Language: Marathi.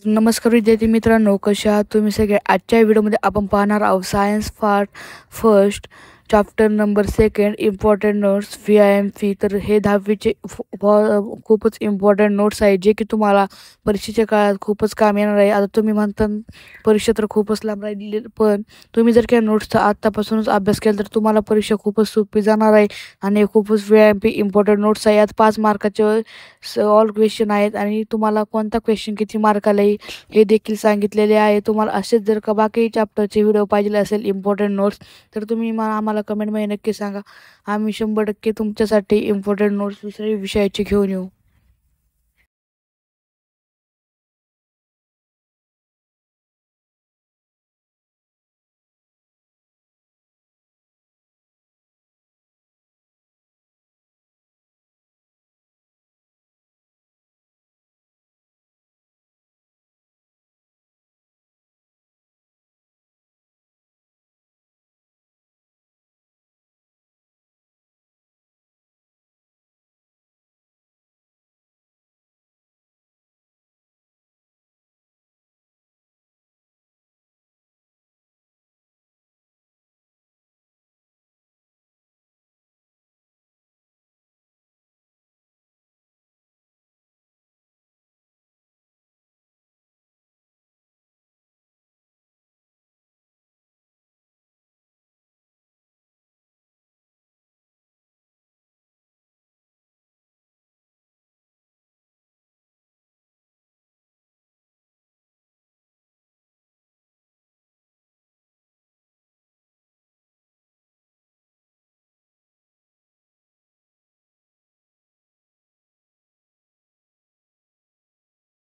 नमस्कार विद्यार्थी मित्रांनो, कशा आहात तुम्ही सगळे? आजच्या व्हिडिओमध्ये आपण पाहणार आहोत science part first chapter number second important notes VIMP. तर हे 10वीचे खूपच इम्पॉर्टंट नोट्स आहेत, जे की तुम्हाला परीक्षेच्या काळात खूपच काम येणार आहे. आता तुम्ही म्हणता परीक्षा तर खूपच लांब राहिलेली, पण तुम्ही जर काही नोट्सचा आत्तापासूनच अभ्यास केला तर तुम्हाला परीक्षा खूपच सोपी जाणार आहे. आणि खूपच VIMP इम्पॉर्टंट नोट्स आहे. यात 5 मार्काचे ऑल क्वेश्चन आहेत आणि तुम्हाला कोणता क्वेश्चन किती मार्काला येईल हे देखील सांगितलेले आहे. तुम्हाला असेच जर का बाकी चॅप्टरचे व्हिडिओ पाहिजे असेल इम्पॉर्टंट नोट्स, तर तुम्ही आम्हाला कमेंटमध्ये नक्की सांगा. आम्ही 100% तुमच्यासाठी इम्पॉर्टंट नोट्स दुसऱ्या विषयाचे घेऊन येऊ.